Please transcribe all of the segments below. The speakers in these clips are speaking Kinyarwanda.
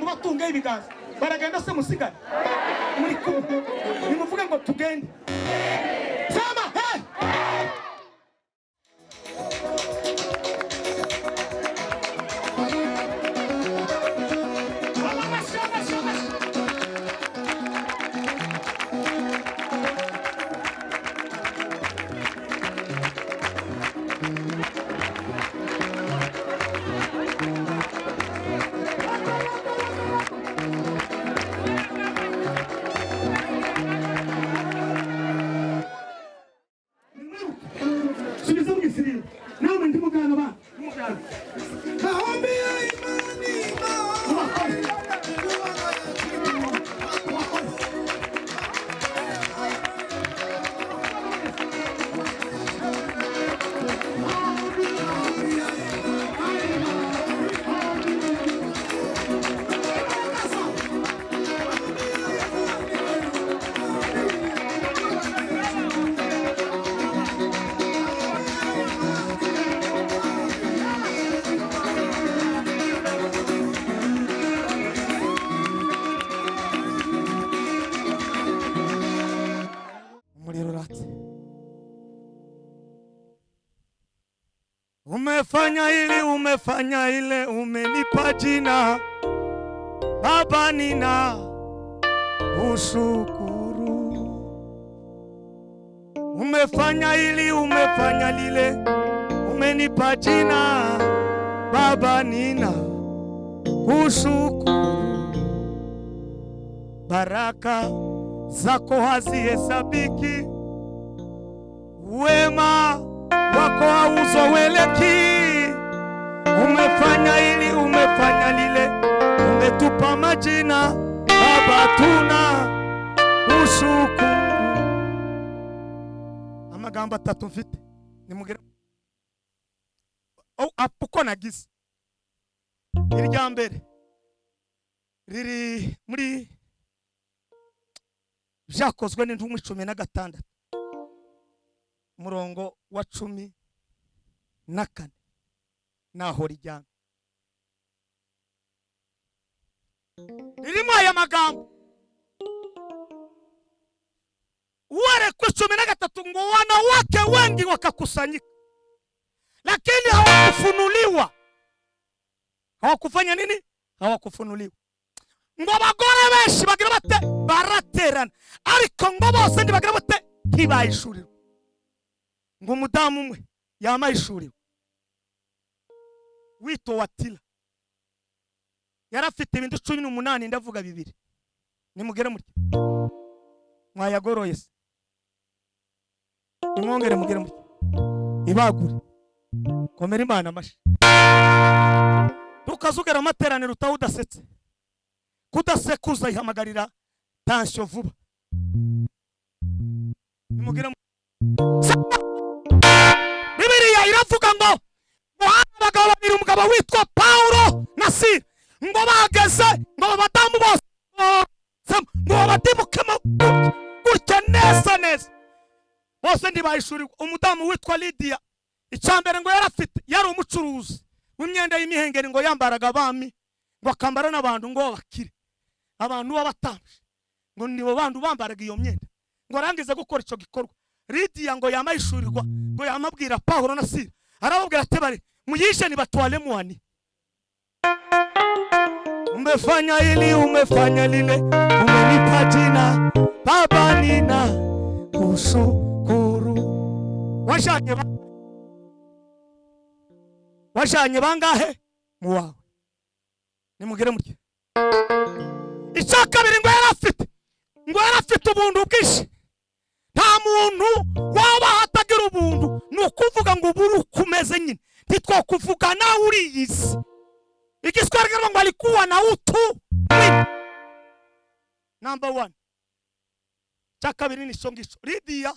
batunga ibiganza baragenda se musigana muri kumwe nimuvuge ngo tugende sama hey umefanya ile umenipa jina Baba nina ushukuru umefanya ili umefanya lile umenipa jina Baba nina ushukuru baraka zako hazihesabiki wema wako hauzoweleki umefanya ili umefanya lile umetupa majina Baba tuna ushukuru amagambo atatu mfite nimugire apuko nagize irya mbere riri muri byakozwe n'intumwa 16 murongo wa 14 naho rijyana ririmo aya magambo wale kwa 13 ngo wanawake wengi wakakusanyika lakini hawakufunuliwa hawakufanya nini hawakufunuliwa ngo abagore benshi bagira bate baraterana ariko ngo bose ndibagira bate ntibayishurira ngo umudamu umwe yamayishurira wito watila yarafite ibintu 18 ndavuga bibiri nimugere muri mwayagoroye se nimwongere mugere muri ibagure komera Imana amashi tukazugera amateraniro utawudasetse kudasekuza ihamagarira tansyo vuba nimugere Bibiliya iravuga ngo abagabo babiri umugabo witwa Paulo na Sila ngo bageze ngo abadamu bose ngo badimukemo gutya neza bose ndibayishuri umudamu witwa Lydia icambere ngo yarafite yari umucuruzi w'imyenda y'imihengeri ngo yambaraga abami ngo akambara n'abantu ngo bakire abantu babatambye ngo nibo bantu bambaraga iyo myenda ngo arangize gukora ico gikorwa Lydia ngo yamayishurirwa ngo yamabwira Paulo na Sila arababwira ati bari muyishe ni batwale mwani umefanya ili umefanya lile umenipa jina Baba nina kushukuru washanye bangahe muwawe nimugire mutye icakabiri ngo yarafite ubuntu bwishi nta muntu waba hatagira ubuntu nukuvuga ngo buru kumeze nyine ntitwokuvuga nawe uriyisi ikiswarigirwa ngo alikuwa na utu number 1 chakabiri ni songisho Lydia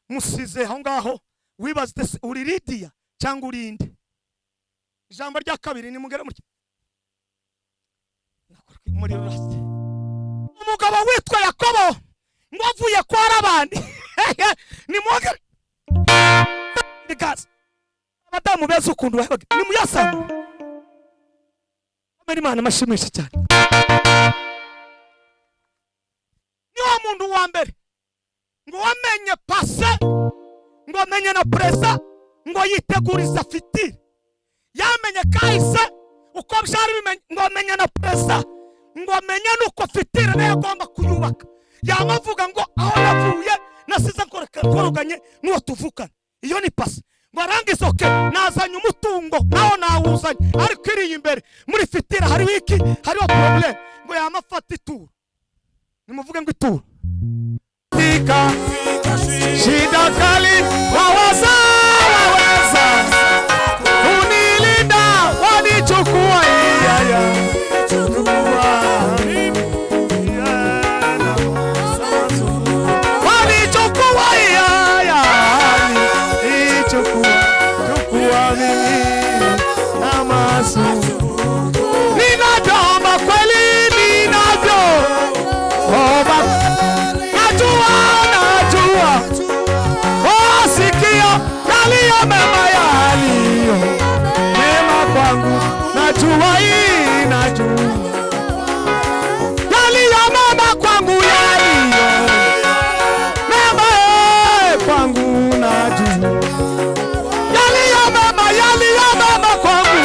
musize aho ngaho wibaze uri Lydia cyangwa urinde ijambo rya kabiri ni mugere muri rasti umugabo witwa Yakobo ngo avuye kwa rabandi ni mugere because abadamu beza ukuntu ni muyasama Imana mashimisha cyane mbere ngo wamenye pase ngo amenye na presa ngo yiteguriza fitiri yamenye kahise uko byari bimenye ngo amenye na presa ngo amenye nuko fitiri nayo agomba kuyubaka yamavuga ngo aho navuye nasize koroganye n'uwo tuvukana iyo ni pase ngo arangizoke nazanye umutungo naho nawuzanye ariko iri imbere muri fitira hari wiki hariho problem ngo yamafata ituro nimuvuge ngo ituro tika shida kali waweza unilinda wanichukua ninaomba kweli ninavyo najua sikia yaliyo mema yaliyo mema kwangu najua hii najua yaliyo mema kwangu yaliyo mema kwangu najua yaliyo mema kwangu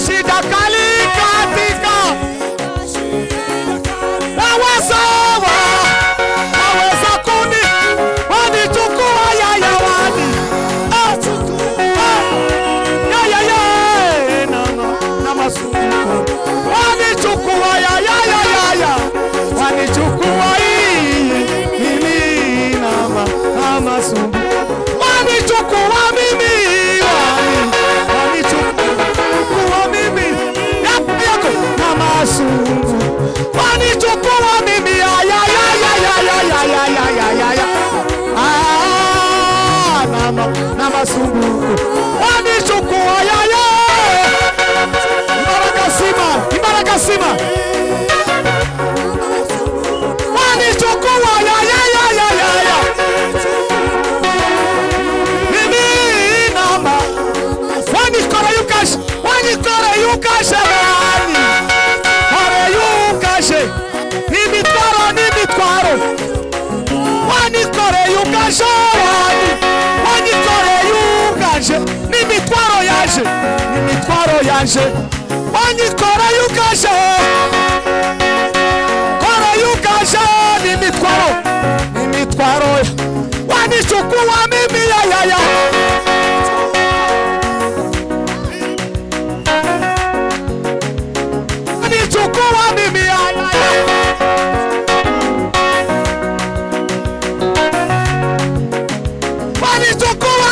shida kali katika waweza kuni wanichukua yaya wani na masuko wanichukua yaya wanichukua mimi na masuko wanichukua mimi wanichukua mimi yako na masuko wanichukua mimi ya na masuko wanichukua Ibaraka sima wanichukua mimi namba wanikore yukashe bani kore yukashe nimitwaro wanikore yukashe wanikore yukashe nimitwaro yaje wanikore yukashe nimitwaro wanichukua mimi ya wanichukua mimi ya wanichukua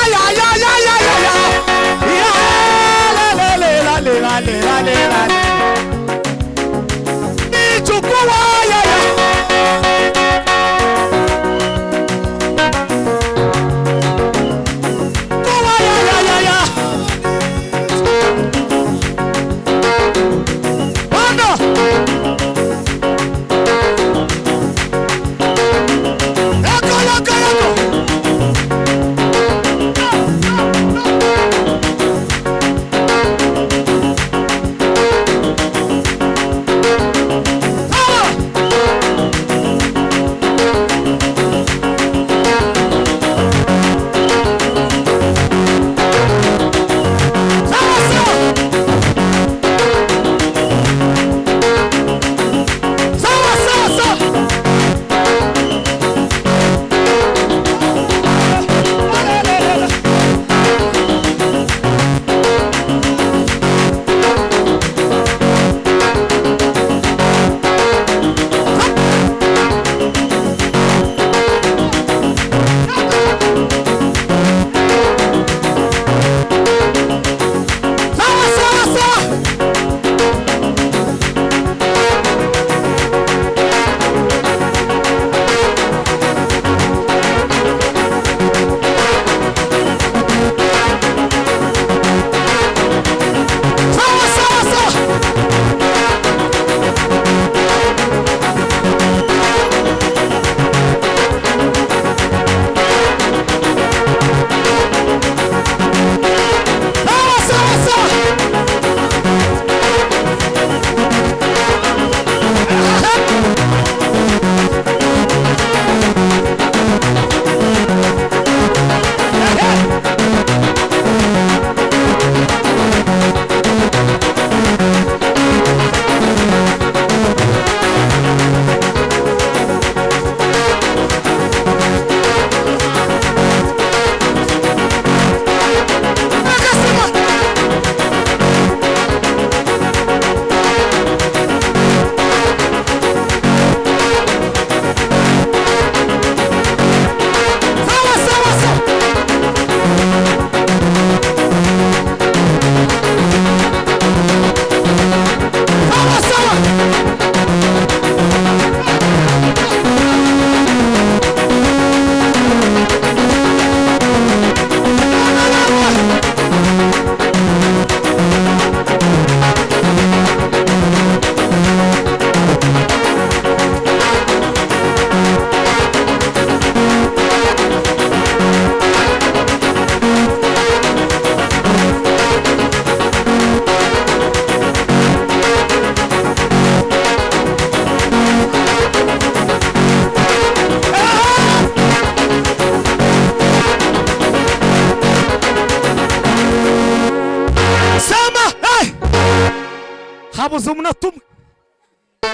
Nimugerageze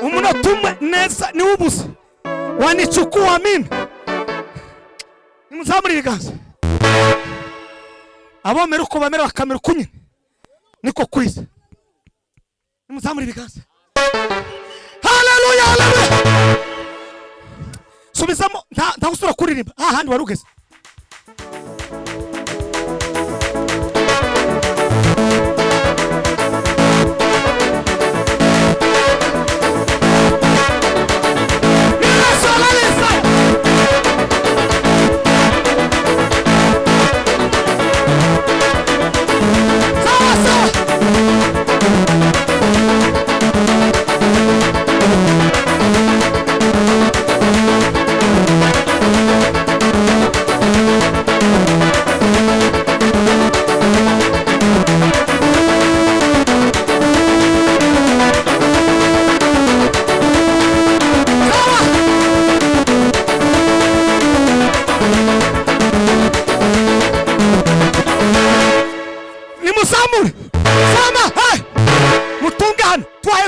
umunota umwe neza ni ubusa. Wanichukua mimi. Nimuzamure ibiganza. Abomera uko bamera bakamera kunyine. Niko kwiza. Nimuzamure ibiganza. Haleluya, haleluya. Subizamo nta usura kuririmba. Handi warugeze.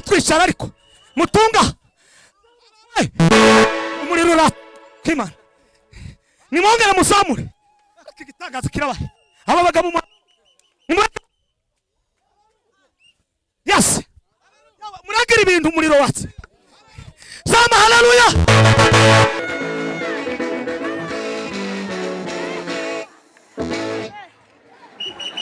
Twishyara ariko mutunga umuriro urakimana. Nimwongere musamure igitangaza kirabaye. Aba bagabo yes muragira ibintu umuriro watse. Sama haleluya.